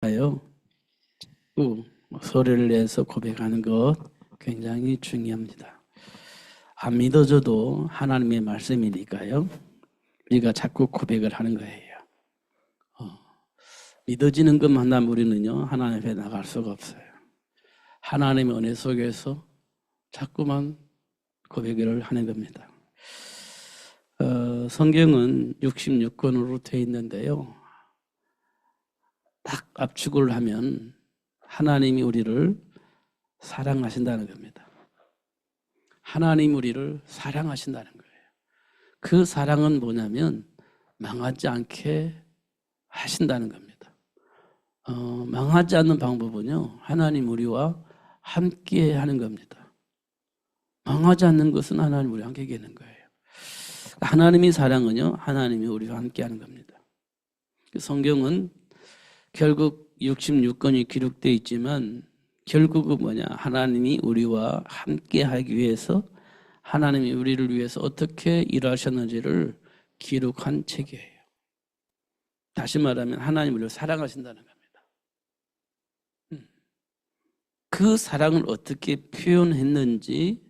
믿으니까요. 소리를 내서 고백하는 것 굉장히 중요합니다. 안 믿어져도 하나님의 말씀이니까요. 우리가 자꾸 고백을 하는 거예요. 믿어지는 것만 하면 우리는요, 하나님 앞에 나갈 수가 없어요. 하나님의 은혜 속에서 자꾸만 고백을 하는 겁니다. 성경은 66권으로 되어 있는데요. 딱 압축을 하면 하나님이 우리를 사랑하신다는 겁니다. 하나님이 우리를 사랑하신다는 거예요. 그 사랑은 뭐냐면 망하지 않게 하신다는 겁니다. 망하지 않는 방법은요, 하나님 우리와 함께 하는 겁니다. 망하지 않는 것은 하나님 우리와 함께 하는 거예요. 하나님의 사랑은요, 하나님이 우리와 함께 하는 겁니다. 성경은 결국 66권이 기록되어 있지만 결국은 뭐냐, 하나님이 우리와 함께 하기 위해서 하나님이 우리를 위해서 어떻게 일하셨는지를 기록한 책이에요. 다시 말하면 하나님 우리를 사랑하신다는 겁니다. 그 사랑을 어떻게 표현했는지,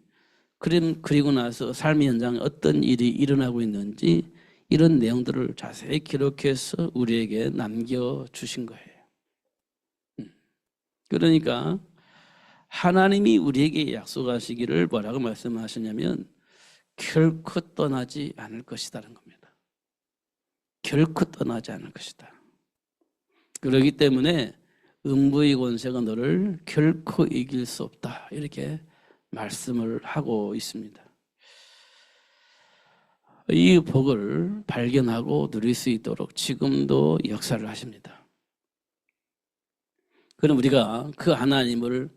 그리고 나서 삶의 현장에 어떤 일이 일어나고 있는지 이런 내용들을 자세히 기록해서 우리에게 남겨주신 거예요. 그러니까 하나님이 우리에게 약속하시기를 뭐라고 말씀하시냐면 결코 떠나지 않을 것이라는 겁니다. 결코 떠나지 않을 것이다. 그렇기 때문에 음부의 권세가 너를 결코 이길 수 없다, 이렇게 말씀을 하고 있습니다. 이 복을 발견하고 누릴 수 있도록 지금도 역사를 하십니다. 그럼 우리가 그 하나님을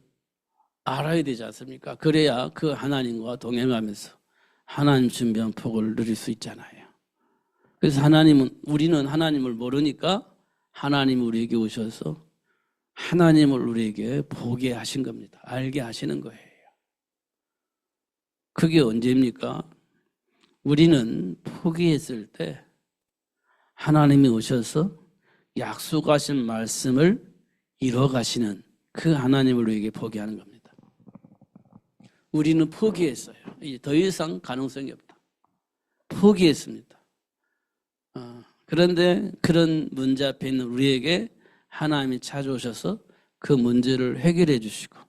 알아야 되지 않습니까? 그래야 그 하나님과 동행하면서 하나님 준비한 복을 누릴 수 있잖아요. 그래서 우리는 하나님을 모르니까 하나님이 우리에게 오셔서 하나님을 우리에게 보게 하신 겁니다. 알게 하시는 거예요. 그게 언제입니까? 우리는 포기했을 때 하나님이 오셔서 약속하신 말씀을 이뤄가시는 그 하나님을 우리에게 보게 하는 겁니다. 우리는 포기했어요. 이제 더 이상 가능성이 없다. 포기했습니다. 그런데 그런 문제 앞에 있는 우리에게 하나님이 찾아오셔서 그 문제를 해결해 주시고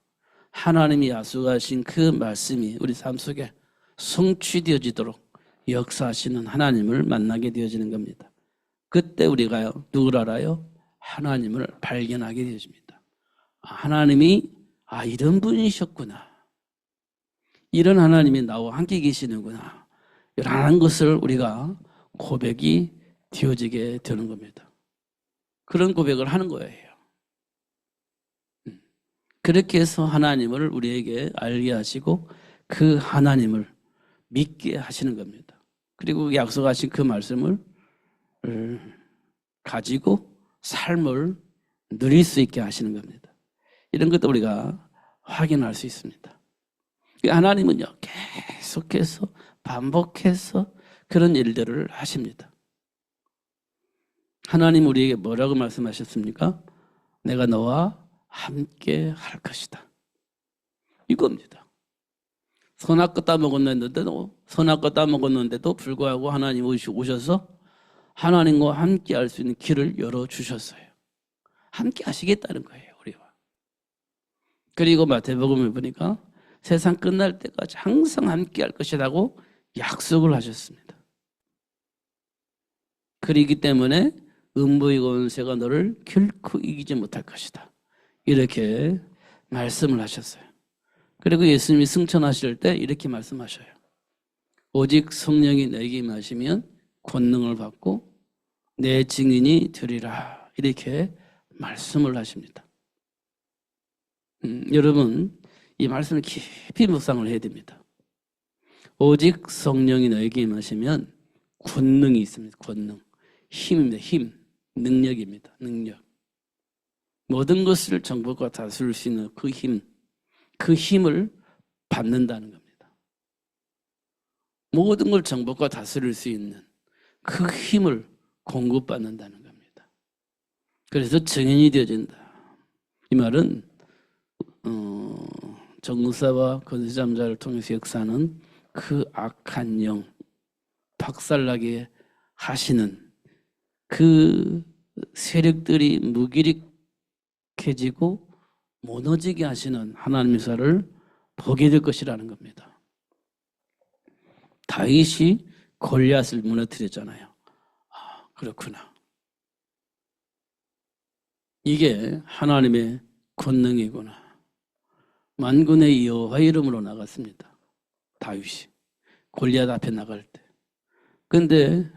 하나님이 약속하신 그 말씀이 우리 삶 속에 성취되어지도록 역사하시는 하나님을 만나게 되어지는 겁니다. 그때 우리가요, 누구를 알아요? 하나님을 발견하게 되어집니다. 하나님이 이런 분이셨구나, 이런 하나님이 나와 함께 계시는구나, 라는 것을 우리가 고백이 되어지게 되는 겁니다. 그런 고백을 하는 거예요. 그렇게 해서 하나님을 우리에게 알게 하시고 그 하나님을 믿게 하시는 겁니다. 그리고 약속하신 그 말씀을 가지고 삶을 누릴 수 있게 하시는 겁니다. 이런 것도 우리가 확인할 수 있습니다. 하나님은요, 계속해서 반복해서 그런 일들을 하십니다. 하나님 우리에게 뭐라고 말씀하셨습니까? 내가 너와 함께 할 것이다, 이겁니다. 선악과 따먹었는데도 불구하고 하나님 오셔서 하나님과 함께 할 수 있는 길을 열어주셨어요. 함께 하시겠다는 거예요, 우리와. 그리고 마태복음을 보니까 세상 끝날 때까지 항상 함께 할 것이라고 약속을 하셨습니다. 그렇기 때문에 음부의 권세가 너를 결코 이기지 못할 것이다, 이렇게 말씀을 하셨어요. 그리고 예수님이 승천하실 때 이렇게 말씀하셔요. 오직 성령이 내게 임하시면 권능을 받고 내 증인이 되리라, 이렇게 말씀을 하십니다. 여러분, 이 말씀을 깊이 묵상을 해야 됩니다. 오직 성령이 너에게 임하시면 권능이 있습니다. 권능, 힘입니다. 힘, 능력입니다. 능력. 모든 것을 정복과 다스릴 수 있는 그 힘, 그 힘을 받는다는 겁니다. 모든 걸 정복과 다스릴 수 있는 그 힘을 공급받는다는 겁니다. 그래서 증인이 되어진다. 이 말은 정사와 권세잠자를 통해서 역사하는 그 악한 영, 박살나게 하시는 그 세력들이 무기력해지고 무너지게 하시는 하나님의 역사를 보게 될 것이라는 겁니다. 다윗이 골리앗을 무너뜨렸잖아요. 아, 그렇구나. 이게 하나님의 권능이구나. 만군의 여호와 이름으로 나갔습니다. 다윗이 골리앗 앞에 나갈 때. 근데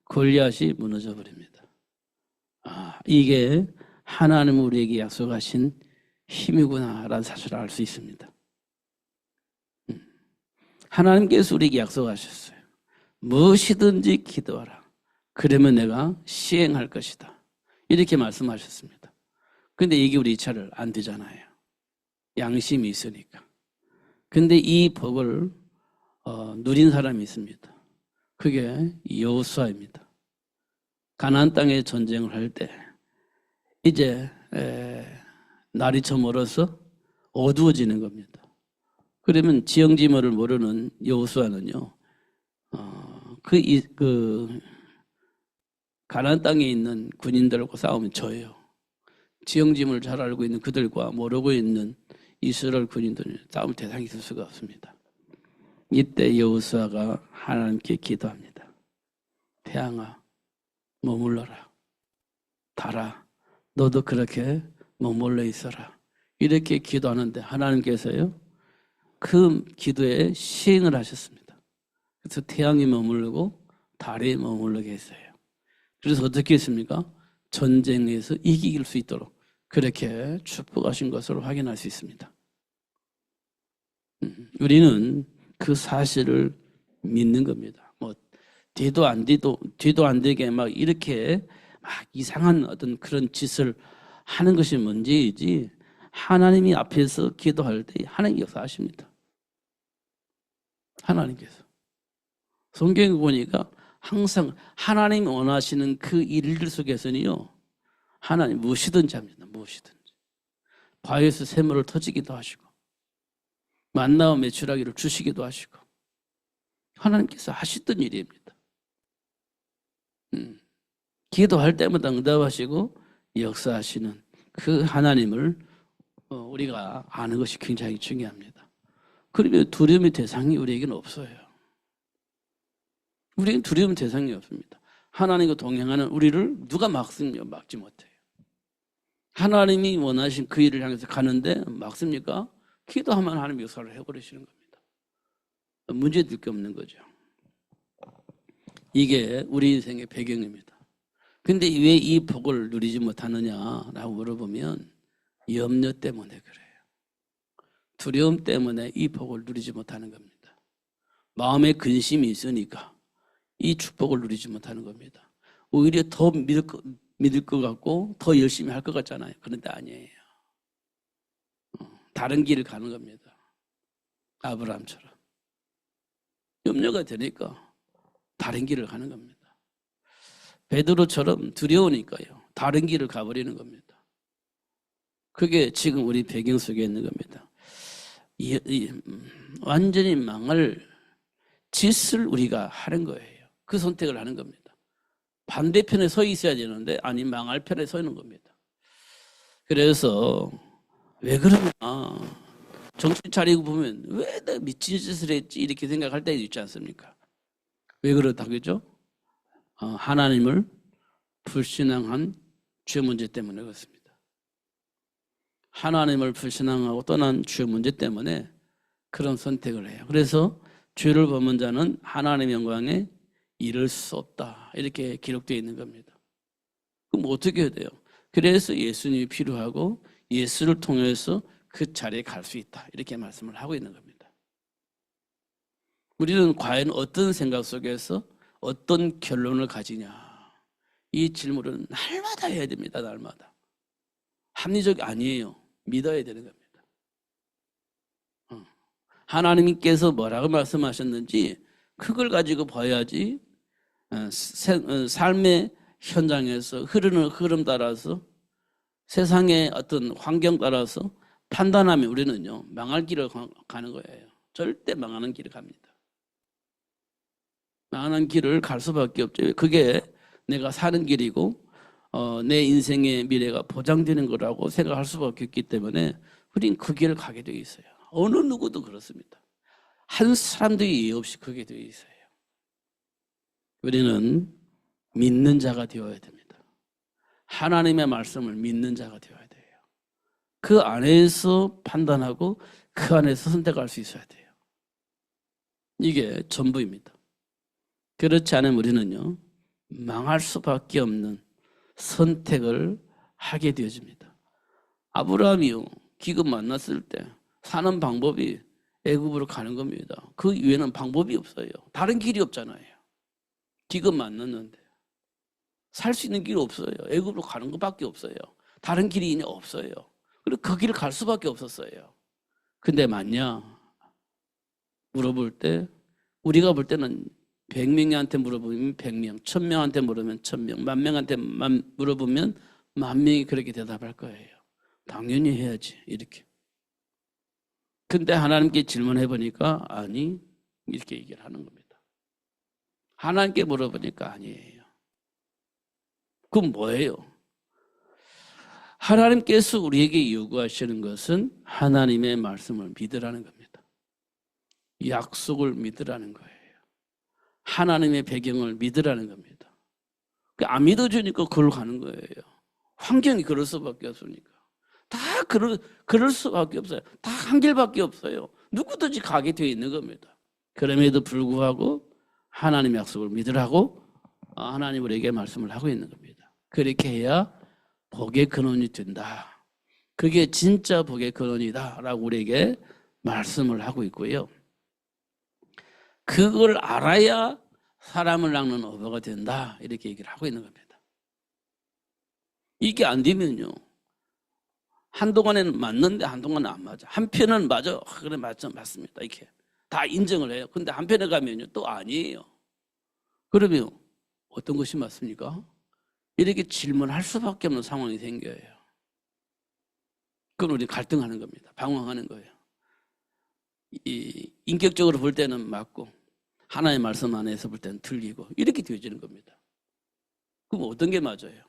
골리앗이 무너져 버립니다. 아, 이게 하나님 우리에게 약속하신 힘이구나라는 사실을 알 수 있습니다. 하나님께서 우리에게 약속하셨어요. 무엇이든지 기도하라. 그러면 내가 시행할 것이다. 이렇게 말씀하셨습니다. 근데 이게 우리 차를 안 되잖아요. 양심이 있으니까. 근데 이 복을 누린 사람이 있습니다. 그게 여호수아입니다. 가나안 땅에 전쟁을 할 때 이제 날이 저 멀어서 어두워지는 겁니다. 그러면 지형지물을 모르는 여호수아는요, 가나안 땅에 있는 군인들과 싸우면 져요. 지형지물을 잘 알고 있는 그들과 모르고 있는 이스라엘 군인들은 싸움 대상이 있을 수가 없습니다. 이때 여호수아가 하나님께 기도합니다. 태양아, 머물러라. 달아, 너도 그렇게 머물러 있어라. 이렇게 기도하는데 하나님께서요, 그 기도에 시행을 하셨습니다. 그래서 태양이 머무르고 달이 머무르게 했어요. 그래서 어떻게 했습니까? 전쟁에서 이길 수 있도록 그렇게 축복하신 것으로 확인할 수 있습니다. 우리는 그 사실을 믿는 겁니다. 뭐 뒤도 안 되게 막 이렇게 막 이상한 어떤 그런 짓을 하는 것이 문제이지, 하나님이 앞에서 기도할 때 하나님이 역사하십니다. 하나님께서. 성경에 보니까 항상 하나님이 원하시는 그 일들 속에서는요, 하나님 무엇이든지 합니다. 무엇이든지. 바위에서 샘물을 터지기도 하시고, 만나와 메추라기를 주시기도 하시고, 하나님께서 하시던 일입니다. 기도할 때마다 응답하시고 역사하시는 그 하나님을 우리가 아는 것이 굉장히 중요합니다. 그러면 두려움의 대상이 우리에게는 없어요. 우리는 두려움 대상이 없습니다. 하나님과 동행하는 우리를 누가 막습니까? 막지 못해요. 하나님이 원하신 그 일을 향해서 가는데 막습니까? 기도하면 하나님 역사를 해버리시는 겁니다. 문제될 게 없는 거죠. 이게 우리 인생의 배경입니다. 근데 왜 이 복을 누리지 못하느냐라고 물어보면 염려 때문에 그래요. 두려움 때문에 이 복을 누리지 못하는 겁니다. 마음에 근심이 있으니까 이 축복을 누리지 못하는 겁니다. 오히려 더 믿을 것 같고 더 열심히 할 것 같잖아요. 그런데 아니에요. 다른 길을 가는 겁니다. 아브라함처럼. 염려가 되니까 다른 길을 가는 겁니다. 베드로처럼 두려우니까요, 다른 길을 가버리는 겁니다. 그게 지금 우리 배경 속에 있는 겁니다. 완전히 망할 짓을 우리가 하는 거예요. 그 선택을 하는 겁니다. 반대편에 서 있어야 되는데 아니 망할 편에 서 있는 겁니다. 그래서 왜 그러나 정신 차리고 보면 왜 내가 미친 짓을 했지 이렇게 생각할 때도 있지 않습니까? 왜 그렇다고죠? 하나님을 불신앙한 죄 문제 때문에 그렇습니다. 하나님을 불신앙하고 떠난 죄 문제 때문에 그런 선택을 해요. 그래서 죄를 범한 자는 하나님의 영광에 이를 수 없다, 이렇게 기록되어 있는 겁니다. 그럼 어떻게 해야 돼요? 그래서 예수님이 필요하고 예수를 통해서 그 자리에 갈 수 있다, 이렇게 말씀을 하고 있는 겁니다. 우리는 과연 어떤 생각 속에서 어떤 결론을 가지냐, 이 질문은 날마다 해야 됩니다. 날마다. 합리적이 아니에요. 믿어야 되는 겁니다. 하나님께서 뭐라고 말씀하셨는지 그걸 가지고 봐야지 삶의 현장에서 흐르는 흐름 따라서 세상의 어떤 환경 따라서 판단하면 우리는요, 망할 길을 가는 거예요. 절대 망하는 길을 갑니다. 망하는 길을 갈 수밖에 없죠. 그게 내가 사는 길이고 내 인생의 미래가 보장되는 거라고 생각할 수밖에 없기 때문에 우린 그 길을 가게 되어 있어요. 어느 누구도 그렇습니다. 한 사람도 예의 없이 그게 되어 있어요. 우리는 믿는 자가 되어야 됩니다. 하나님의 말씀을 믿는 자가 되어야 돼요. 그 안에서 판단하고 그 안에서 선택할 수 있어야 돼요. 이게 전부입니다. 그렇지 않으면 우리는요, 망할 수밖에 없는 선택을 하게 되어집니다. 아브라함이요, 기근 만났을 때 사는 방법이 애굽으로 가는 겁니다. 그 이외에는 방법이 없어요. 다른 길이 없잖아요. 기근 만났는데 살 수 있는 길이 없어요. 애굽으로 가는 것밖에 없어요. 다른 길이 없어요. 그리고 그 길을 갈 수밖에 없었어요. 근데 맞냐? 물어볼 때 우리가 볼 때는 100명한테 물어보면 100명, 1000명한테 물으면 1000명, 10,000명한테 물어보면 10,000명이 그렇게 대답할 거예요. 당연히 해야지, 이렇게. 근데 하나님께 질문해 보니까 아니, 이렇게 얘기를 하는 겁니다. 하나님께 물어보니까 아니에요. 그럼 뭐예요? 하나님께서 우리에게 요구하시는 것은 하나님의 말씀을 믿으라는 겁니다. 약속을 믿으라는 거예요. 하나님의 배경을 믿으라는 겁니다. 안 믿어주니까 그걸로 가는 거예요. 환경이 그럴 수밖에 없으니까. 다 그럴 수밖에 없어요. 다 한 길밖에 없어요. 누구든지 가게 되어 있는 겁니다. 그럼에도 불구하고 하나님의 약속을 믿으라고 하나님 우리에게 말씀을 하고 있는 겁니다. 그렇게 해야 복의 근원이 된다. 그게 진짜 복의 근원이다 라고 우리에게 말씀을 하고 있고요. 그걸 알아야 사람을 낚는 어부가 된다 이렇게 얘기를 하고 있는 겁니다. 이게 안 되면요, 한동안에는 맞는데 한동안은 안 맞아. 한편은 맞아. 그래, 맞습니다. 이렇게 다 인정을 해요. 근데 한편에 가면요, 또 아니에요. 그러면 어떤 것이 맞습니까? 이렇게 질문할 수밖에 없는 상황이 생겨요. 그건 우리 갈등하는 겁니다. 방황하는 거예요. 인격적으로 볼 때는 맞고 하나의 말씀 안에서 볼 때는 틀리고 이렇게 되어지는 겁니다. 그럼 어떤 게 맞아요?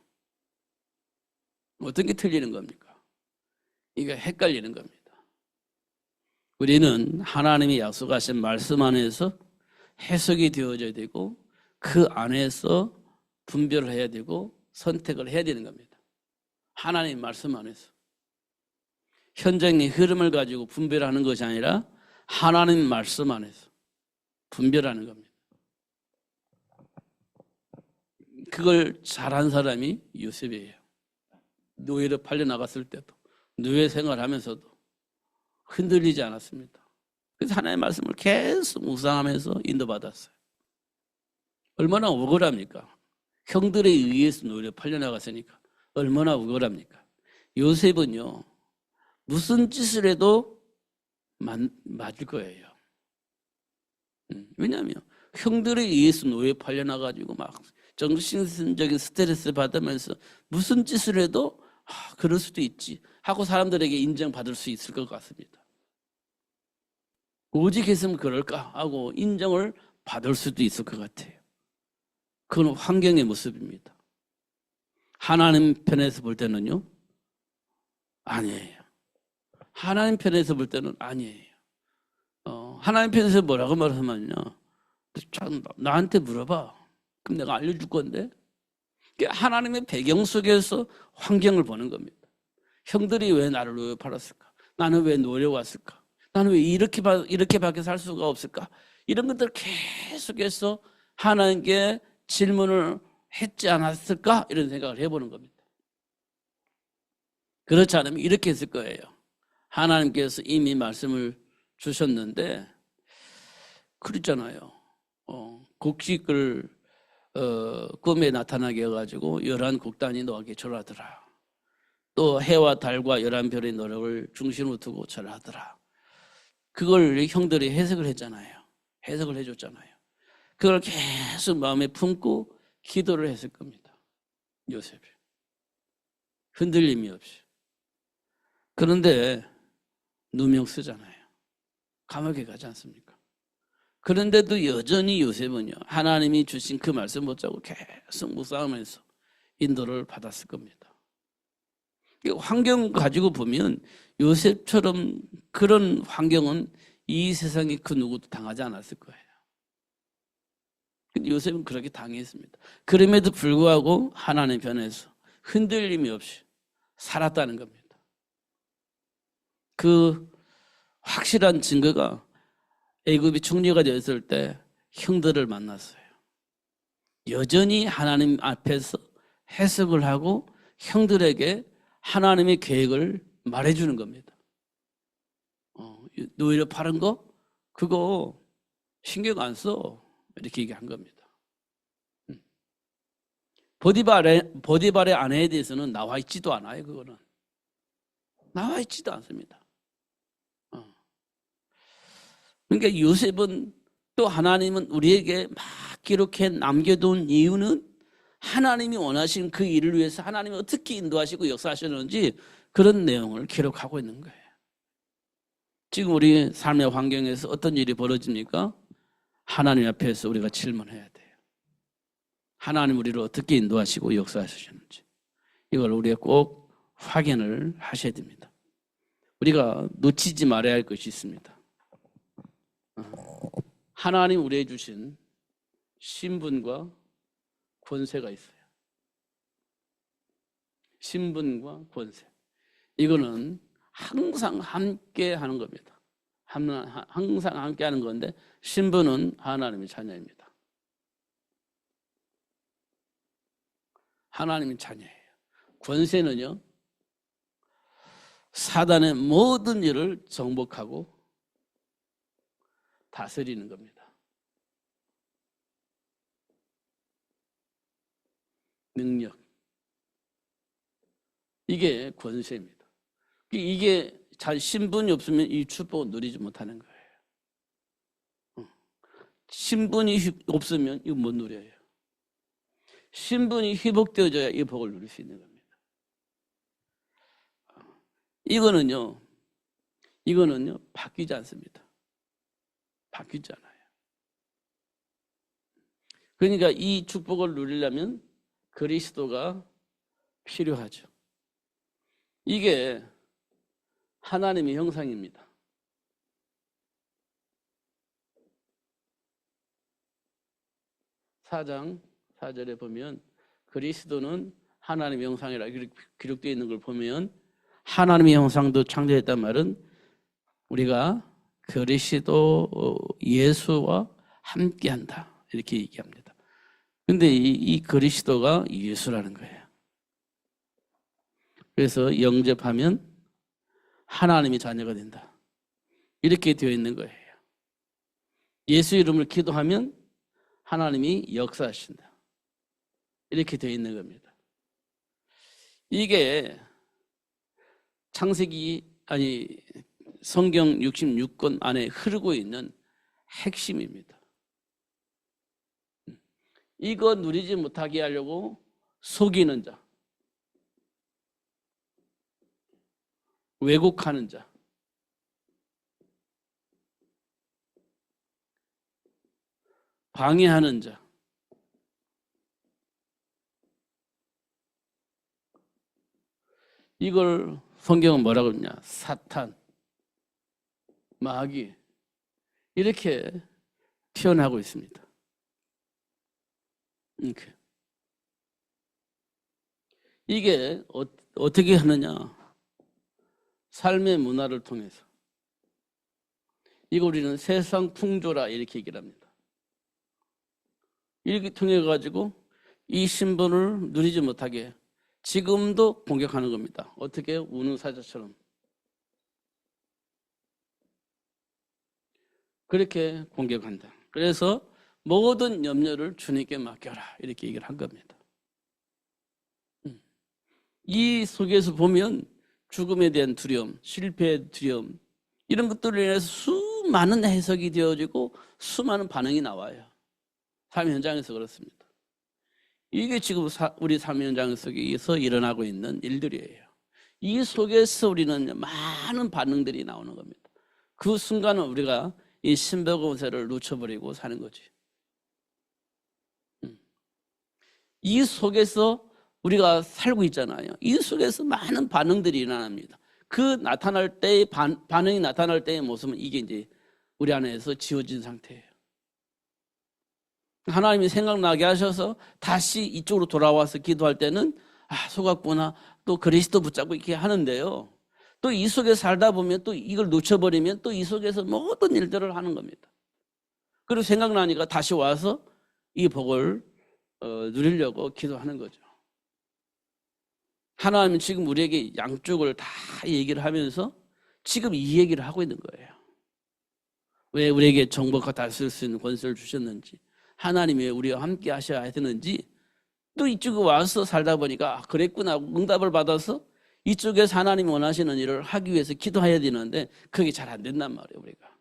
어떤 게 틀리는 겁니까? 이게 헷갈리는 겁니다. 우리는 하나님이 약속하신 말씀 안에서 해석이 되어져야 되고 그 안에서 분별을 해야 되고 선택을 해야 되는 겁니다. 하나님 말씀 안에서. 현장의 흐름을 가지고 분별하는 것이 아니라 하나님 말씀 안에서 분별하는 겁니다. 그걸 잘한 사람이 요셉이에요. 노예로 팔려나갔을 때도 노예 생활하면서도 흔들리지 않았습니다. 그래서 하나님의 말씀을 계속 묵상하면서 인도받았어요. 얼마나 억울합니까? 형들에 의해서 노예로 팔려나갔으니까 얼마나 억울합니까? 요셉은요, 무슨 짓을 해도 맞을 거예요. 왜냐하면 형들에 의해서 노예 팔려나가지고 막 정신적인 스트레스 받으면서 무슨 짓을 해도 그럴 수도 있지 하고 사람들에게 인정받을 수 있을 것 같습니다. 오직 했으면 그럴까 하고 인정을 받을 수도 있을 것 같아요. 그건 환경의 모습입니다. 하나님 편에서 볼 때는요, 아니에요. 하나님 편에서 볼 때는 아니에요. 하나님 편에서 뭐라고 말하면요, 나한테 물어봐. 그럼 내가 알려줄 건데. 하나님의 배경 속에서 환경을 보는 겁니다. 형들이 왜 나를 노예 팔았을까? 나는 왜 노려왔을까? 나는 왜 이렇게밖에 살 수가 없을까? 이런 것들을 계속해서 하나님께 질문을 했지 않았을까? 이런 생각을 해보는 겁니다. 그렇지 않으면 이렇게 했을 거예요. 하나님께서 이미 말씀을 주셨는데 그랬잖아요. 곡식을 꿈에 나타나게 해가지고 11곡단이 너에게 절하더라. 또 해와 달과 11별의 노력을 중심으로 두고 절하더라. 그걸 형들이 해석을 했잖아요. 해석을 해줬잖아요. 그걸 계속 마음에 품고 기도를 했을 겁니다. 요셉이. 흔들림이 없이. 그런데 누명 쓰잖아요. 감옥에 가지 않습니까? 그런데도 여전히 요셉은요, 하나님이 주신 그 말씀 못자고 계속 묵상하면서 인도를 받았을 겁니다. 환경 가지고 보면 요셉처럼 그런 환경은 이 세상에 그 누구도 당하지 않았을 거예요. 근데 요셉은 그렇게 당했습니다. 그럼에도 불구하고 하나님 편에서 흔들림이 없이 살았다는 겁니다. 그 확실한 증거가 애굽이 총리가 되었을 때 형들을 만났어요. 여전히 하나님 앞에서 해석을 하고 형들에게 하나님의 계획을 말해주는 겁니다. 노예로 파는 거? 그거 신경 안 써. 이렇게 얘기한 겁니다. 보디발의 아내에 대해서는 나와 있지도 않아요. 그거는 나와 있지도 않습니다. 그러니까 요셉은 또 하나님은 우리에게 막 기록해 남겨둔 이유는 하나님이 원하신 그 일을 위해서 하나님이 어떻게 인도하시고 역사하셨는지 그런 내용을 기록하고 있는 거예요. 지금 우리 삶의 환경에서 어떤 일이 벌어집니까? 하나님 앞에서 우리가 질문해야 돼요. 하나님 우리를 어떻게 인도하시고 역사하셨는지 이걸 우리가 꼭 확인을 하셔야 됩니다. 우리가 놓치지 말아야 할 것이 있습니다. 하나님 우리에게 주신 신분과 권세가 있어요. 신분과 권세. 이거는 항상 함께 하는 겁니다. 항상 함께 하는 건데 신분은 하나님의 자녀입니다. 하나님의 자녀예요. 권세는요, 사단의 모든 일을 정복하고 다스리는 겁니다. 능력. 이게 권세입니다. 이게 잘 신분이 없으면 이 축복을 누리지 못하는 거예요. 신분이 없으면 이거 못 누려요. 신분이 회복되어져야 이 복을 누릴 수 있는 겁니다. 이거는요 바뀌지 않습니다. 바뀌지 않아요. 그러니까 이 축복을 누리려면 그리스도가 필요하죠. 이게 하나님의 형상입니다. 사장 4절에 보면 그리스도는 하나님의 형상이라 기록되어 있는 걸 보면 하나님의 형상도 창조했단 말은 우리가 그리스도 예수와 함께한다 이렇게 얘기합니다. 그런데 이 그리스도가 예수라는 거예요. 그래서 영접하면 하나님의 자녀가 된다 이렇게 되어 있는 거예요. 예수 이름을 기도하면 하나님이 역사하신다 이렇게 되어 있는 겁니다. 이게 성경 66권 안에 흐르고 있는 핵심입니다. 이거 누리지 못하게 하려고 속이는 자, 왜곡하는 자, 방해하는 자, 이걸 성경은 뭐라고 그러냐? 사탄, 마귀 이렇게 표현하고 있습니다. 이게 어떻게 하느냐? 삶의 문화를 통해서. 이거 우리는 세상 풍조라 이렇게 얘기를 합니다. 이렇게 통해 가지고 이 신분을 누리지 못하게 지금도 공격하는 겁니다. 어떻게? 우는 사자처럼. 그렇게 공격한다. 그래서 모든 염려를 주님께 맡겨라 이렇게 얘기를 한 겁니다. 이 속에서 보면 죽음에 대한 두려움, 실패의 두려움 이런 것들로 인해서 수많은 해석이 되어지고 수많은 반응이 나와요. 삶 현장에서 그렇습니다. 이게 지금 우리 삶의 현장 속에서 일어나고 있는 일들이에요. 이 속에서 우리는 많은 반응들이 나오는 겁니다. 그 순간은 우리가 이 신비공세를 놓쳐버리고 사는 거지. 이 속에서 우리가 살고 있잖아요. 이 속에서 많은 반응들이 일어납니다. 그 나타날 때의 반응이 나타날 때의 모습은 이게 이제 우리 안에서 지워진 상태예요. 하나님이 생각나게 하셔서 다시 이쪽으로 돌아와서 기도할 때는 속았구나, 또 그리스도 붙잡고 이렇게 하는데요. 또 이 속에 살다 보면 또 이걸 놓쳐버리면 또 이 속에서 모든 일들을 하는 겁니다. 그리고 생각나니까 다시 와서 이 복을 누리려고 기도하는 거죠. 하나님은 지금 우리에게 양쪽을 다 얘기를 하면서 지금 이 얘기를 하고 있는 거예요. 왜 우리에게 정복과 다스릴 수 있는 권세를 주셨는지, 하나님이 우리와 함께 하셔야 되는지, 또 이쪽에 와서 살다 보니까 그랬구나 응답을 받아서 이쪽에서 하나님이 원하시는 일을 하기 위해서 기도해야 되는데 그게 잘 안 된단 말이에요, 우리가.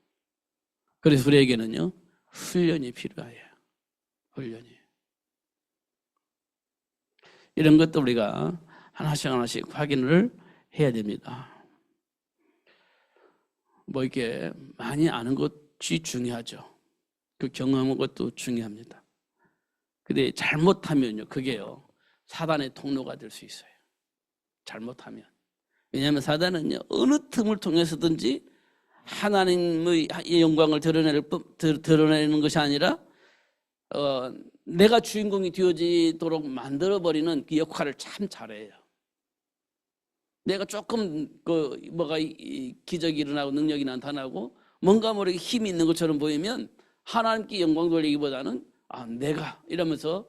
그래서 우리에게는요, 훈련이 필요해요. 훈련이. 이런 것도 우리가 하나씩 하나씩 확인을 해야 됩니다. 뭐 이렇게 많이 아는 것이 중요하죠. 그 경험한 것도 중요합니다. 근데 잘못하면요, 그게요, 사단의 통로가 될 수 있어요. 잘못하면. 왜냐하면 사단은요, 어느 틈을 통해서든지 하나님의 영광을 드러내는 것이 아니라 내가 주인공이 되어지도록 만들어버리는 그 역할을 참 잘해요. 내가 조금 뭐가 기적이 일어나고 능력이 나타나고 뭔가 모르게 힘이 있는 것처럼 보이면 하나님께 영광 돌리기보다는 내가 이러면서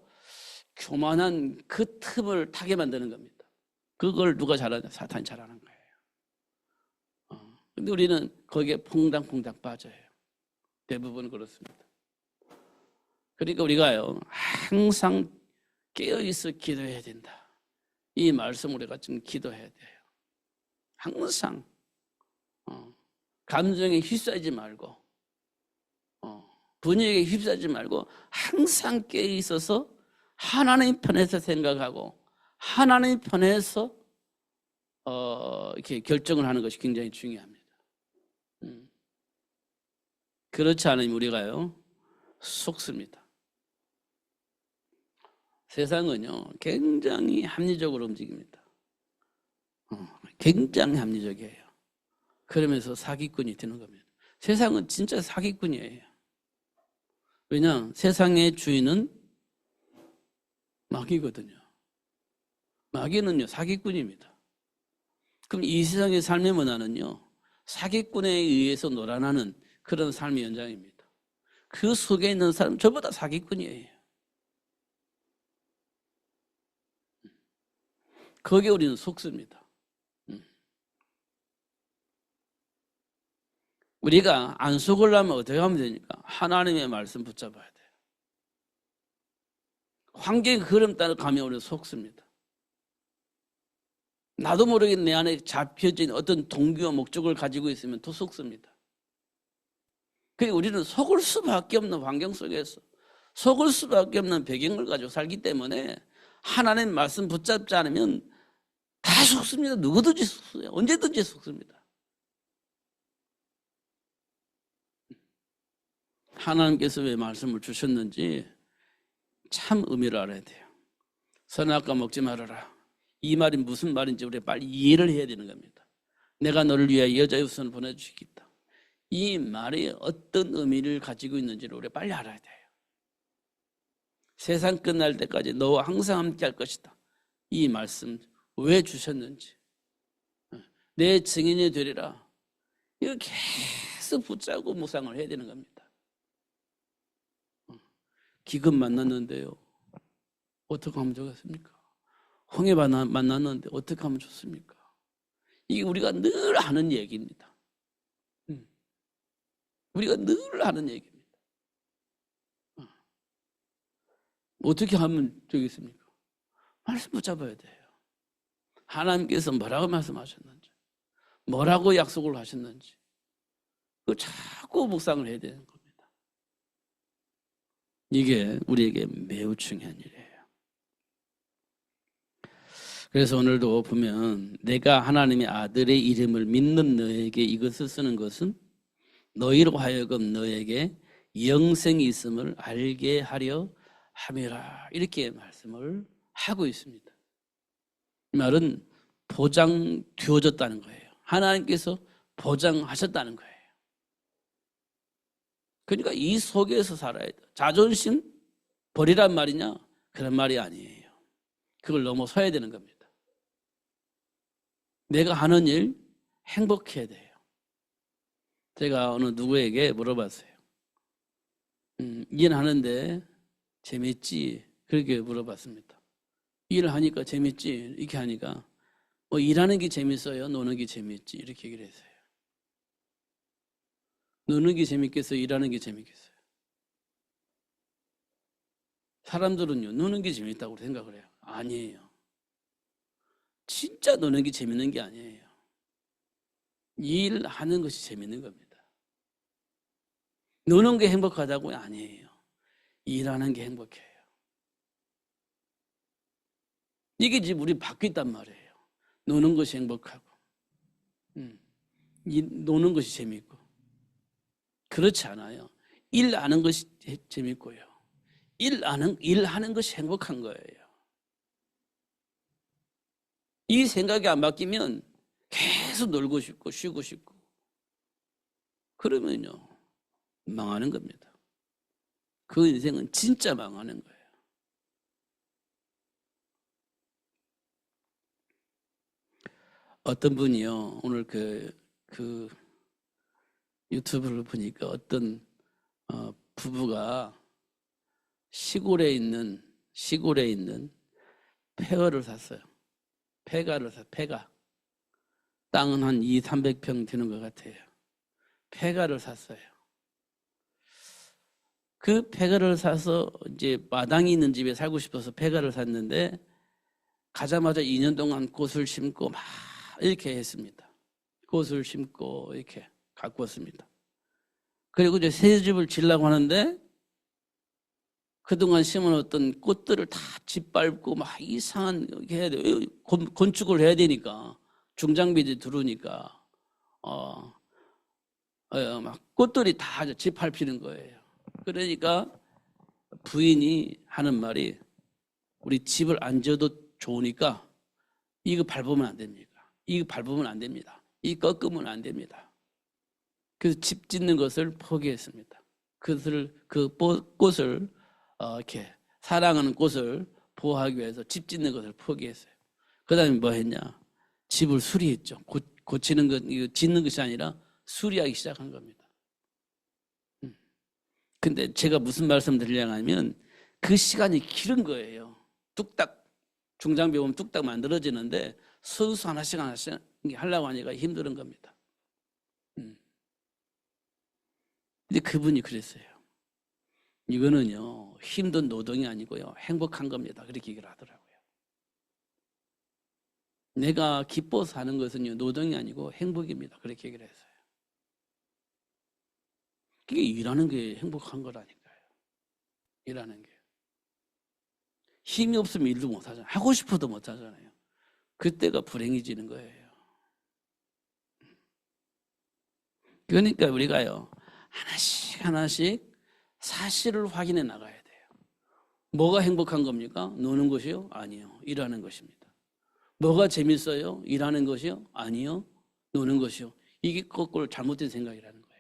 교만한 그 틈을 타게 만드는 겁니다. 그걸 누가 잘하냐? 사탄이 잘하는 거예요. 근데 우리는 거기에 퐁당퐁당 빠져요. 대부분 그렇습니다. 그러니까 우리가요, 항상 깨어있어 기도해야 된다. 이 말씀 우리가 좀 기도해야 돼요. 항상 감정에 휩싸이지 말고 분위기에 휩싸이지 말고 항상 깨어있어서 하나님 편에서 생각하고 하나님 편에서 이렇게 결정을 하는 것이 굉장히 중요합니다. 그렇지 않으면 우리가요, 속습니다. 세상은요, 굉장히 합리적으로 움직입니다. 굉장히 합리적이에요. 그러면서 사기꾼이 되는 겁니다. 세상은 진짜 사기꾼이에요. 왜냐? 세상의 주인은 마귀거든요. 마귀는요, 사기꾼입니다. 그럼 이 세상의 삶의 문화는요, 사기꾼에 의해서 놀아나는 그런 삶의 현장입니다. 그 속에 있는 사람 저보다 사기꾼이에요. 거기에 우리는 속습니다. 우리가 안 속으려면 어떻게 하면 되니까? 하나님의 말씀 붙잡아야 돼요. 환경의 흐름 따라 가면 우리는 속습니다. 나도 모르게 내 안에 잡혀진 어떤 동기와 목적을 가지고 있으면 더 속습니다. 그러니까 우리는 속을 수밖에 없는 환경 속에서 속을 수밖에 없는 배경을 가지고 살기 때문에 하나님 말씀 붙잡지 않으면 다 속습니다. 누구든지 속어요. 언제든지 속습니다. 하나님께서 왜 말씀을 주셨는지 참 의미를 알아야 돼요. 선악과 먹지 말아라. 이 말이 무슨 말인지 우리가 빨리 이해를 해야 되는 겁니다. 내가 너를 위하여 여자의 후손을 보내주시겠다. 이 말이 어떤 의미를 가지고 있는지를 우리가 빨리 알아야 돼요. 세상 끝날 때까지 너와 항상 함께 할 것이다. 이 말씀 왜 주셨는지, 내 증인이 되리라, 이거 계속 붙잡고 묵상을 해야 되는 겁니다. 기근 만났는데요, 어떻게 하면 좋겠습니까? 홍해 만났는데 어떻게 하면 좋습니까? 이게 우리가 늘 하는 얘기입니다. 우리가 늘 하는 얘기입니다. 어떻게 하면 되겠습니까? 말씀 붙잡아야 돼요. 하나님께서 뭐라고 말씀하셨는지, 뭐라고 약속을 하셨는지, 그거 자꾸 묵상을 해야 되는 겁니다. 이게 우리에게 매우 중요한 일이에요. 그래서 오늘도 보면 내가 하나님의 아들의 이름을 믿는 너에게 이것을 쓰는 것은 너희로 하여금 너에게 영생이 있음을 알게 하려 함이라. 이렇게 말씀을 하고 있습니다. 이 말은 보장되어졌다는 거예요. 하나님께서 보장하셨다는 거예요. 그러니까 이 속에서 살아야 돼. 자존심 버리란 말이냐? 그런 말이 아니에요. 그걸 넘어서야 되는 겁니다. 내가 하는 일 행복해야 돼요. 제가 어느 누구에게 물어봤어요. 일하는데 재밌지? 그렇게 물어봤습니다. 일을 하니까 재밌지? 이렇게 하니까 뭐 일하는 게 재밌어요? 노는 게 재밌지? 이렇게 얘기를 했어요. 노는 게 재밌겠어요? 일하는 게 재밌겠어요? 사람들은요, 노는 게 재밌다고 생각을 해요. 아니에요. 진짜 노는 게 재밌는 게 아니에요. 일하는 것이 재밌는 겁니다. 노는 게 행복하다고 아니에요. 일하는 게 행복해요. 이게 지금 우리 바뀌었단 말이에요. 노는 것이 행복하고, 노는 것이 재밌고. 그렇지 않아요. 일하는 것이 재밌고요. 일하는 것이 행복한 거예요. 이 생각이 안 바뀌면 계속 놀고 싶고 쉬고 싶고 그러면요 망하는 겁니다. 그 인생은 진짜 망하는 거예요. 어떤 분이요 오늘 그 유튜브를 보니까 어떤 부부가 시골에 있는 폐허를 샀어요. 폐가를 샀어요. 폐가. 땅은 한 200~300평 되는 것 같아요. 폐가를 샀어요. 그 폐가를 사서 이제 마당이 있는 집에 살고 싶어서 폐가를 샀는데 가자마자 2년 동안 꽃을 심고 막 이렇게 했습니다. 꽃을 심고 이렇게 가꾸었습니다. 그리고 이제 새 집을 지으려고 하는데 그동안 심어놓던 꽃들을 다 짓밟고 막 이상한 게 해야 돼요. 건축을 해야 되니까 중장비들이 들어오니까 막 꽃들이 다 짓밟히는 거예요. 그러니까 부인이 하는 말이 우리 집을 안 지어도 좋으니까 이거 밟으면 안 됩니까? 이거 밟으면 안 됩니다. 이거 꺾으면 안 됩니다. 그래서 집 짓는 것을 포기했습니다. 그 꽃을 이렇게 사랑하는 꽃을 보호하기 위해서 집 짓는 것을 포기했어요. 그 다음에 뭐 했냐? 집을 수리했죠. 고치는 것, 이거 짓는 것이 아니라 수리하기 시작한 겁니다. 근데 제가 무슨 말씀 드리려고 하면 그 시간이 길은 거예요. 뚝딱, 중장비 보면 뚝딱 만들어지는데 선수 하나씩 하려고 하니까 힘든 겁니다. 근데 그분이 그랬어요. 이거는요, 힘든 노동이 아니고요, 행복한 겁니다. 그렇게 얘기를 하더라고요. 내가 기뻐서 하는 것은요, 노동이 아니고 행복입니다. 그렇게 얘기를 했어요. 그게 일하는 게 행복한 거라니까요. 일하는 게. 힘이 없으면 일도 못 하잖아요. 하고 싶어도 못 하잖아요. 그때가 불행해지는 거예요. 그러니까 우리가요, 하나씩 사실을 확인해 나가야 돼요. 뭐가 행복한 겁니까? 노는 것이요? 아니요. 일하는 것입니다. 뭐가 재밌어요? 일하는 것이요? 아니요. 노는 것이요. 이게 거꾸로 잘못된 생각이라는 거예요.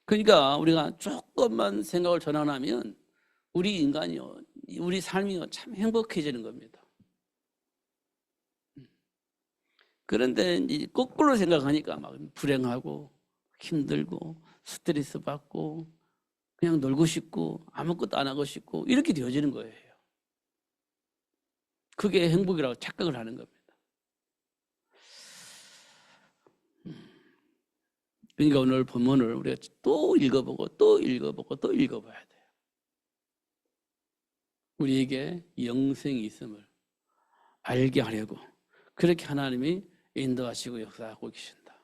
그러니까 우리가 조금만 생각을 전환하면 우리 인간이요, 우리 삶이요, 참 행복해지는 겁니다. 그런데 이제 거꾸로 생각하니까 막 불행하고 힘들고 스트레스 받고 그냥 놀고 싶고 아무것도 안 하고 싶고 이렇게 되어지는 거예요. 그게 행복이라고 착각을 하는 겁니다. 그러니까 오늘 본문을 우리가 또 읽어보고 또 읽어보고 또 읽어봐야 돼요. 우리에게 영생이 있음을 알게 하려고 그렇게 하나님이 인도하시고 역사하고 계신다.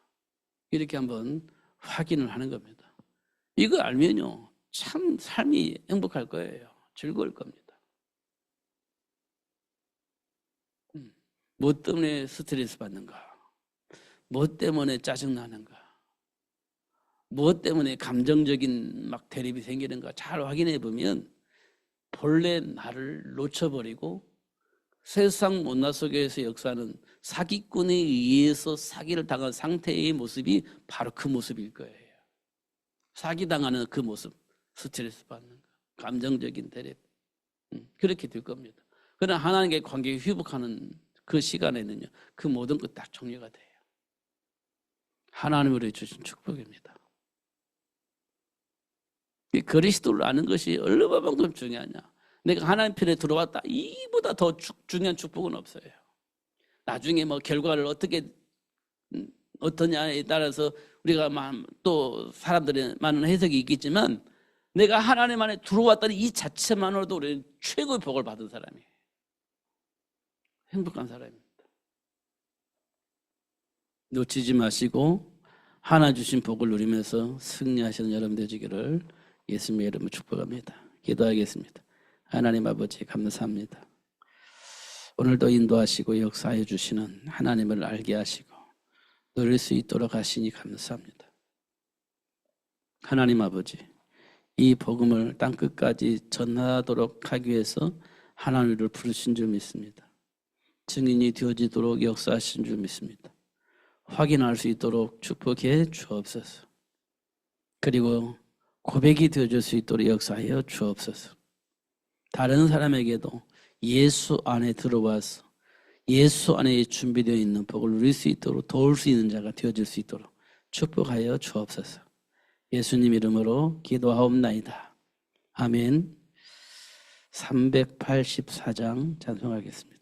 이렇게 한번 확인을 하는 겁니다. 이거 알면요, 참 삶이 행복할 거예요. 즐거울 겁니다. 뭐 때문에 스트레스 받는가? 뭐 때문에 짜증나는가? 뭐 때문에 감정적인 막 대립이 생기는가? 잘 확인해 보면 본래 나를 놓쳐버리고 세상 문화 속에서 역사하는 사기꾼에 의해서 사기를 당한 상태의 모습이 바로 그 모습일 거예요. 사기당하는 그 모습, 스트레스 받는 거, 감정적인 대립, 그렇게 될 겁니다. 그러나 하나님과의 관계가 회복하는 그 시간에는요, 그 모든 것 다 종료가 돼요. 하나님으로 주신 축복입니다. 그리스도를 아는 것이 얼마만큼 중요하냐. 내가 하나님 편에 들어왔다. 이보다 더 중요한 축복은 없어요. 나중에 뭐 결과를 어떠냐에 따라서 우리가 또 사람들의 많은 해석이 있겠지만 내가 하나님 안에 들어왔다는 이 자체만으로도 우리는 최고의 복을 받은 사람이에요. 행복한 사람입니다. 놓치지 마시고 하나 주신 복을 누리면서 승리하시는 여러분 되시기를 예수님의 이름으로 축복합니다. 기도하겠습니다. 하나님 아버지 감사합니다. 오늘도 인도하시고 역사해 주시는 하나님을 알게 하시고 누릴 수 있도록 하시니 감사합니다. 하나님 아버지, 이 복음을 땅끝까지 전하도록 하기 위해서 하나님을 부르신 줄 믿습니다. 증인이 되어지도록 역사하신 줄 믿습니다. 확인할 수 있도록 축복해 주옵소서. 그리고 고백이 되어줄 수 있도록 역사하여 주옵소서. 다른 사람에게도 예수 안에 들어와서 예수 안에 준비되어 있는 복을 누릴 수 있도록 도울 수 있는 자가 되어질 수 있도록 축복하여 주옵소서. 예수님 이름으로 기도하옵나이다. 아멘. 384장 찬송하겠습니다.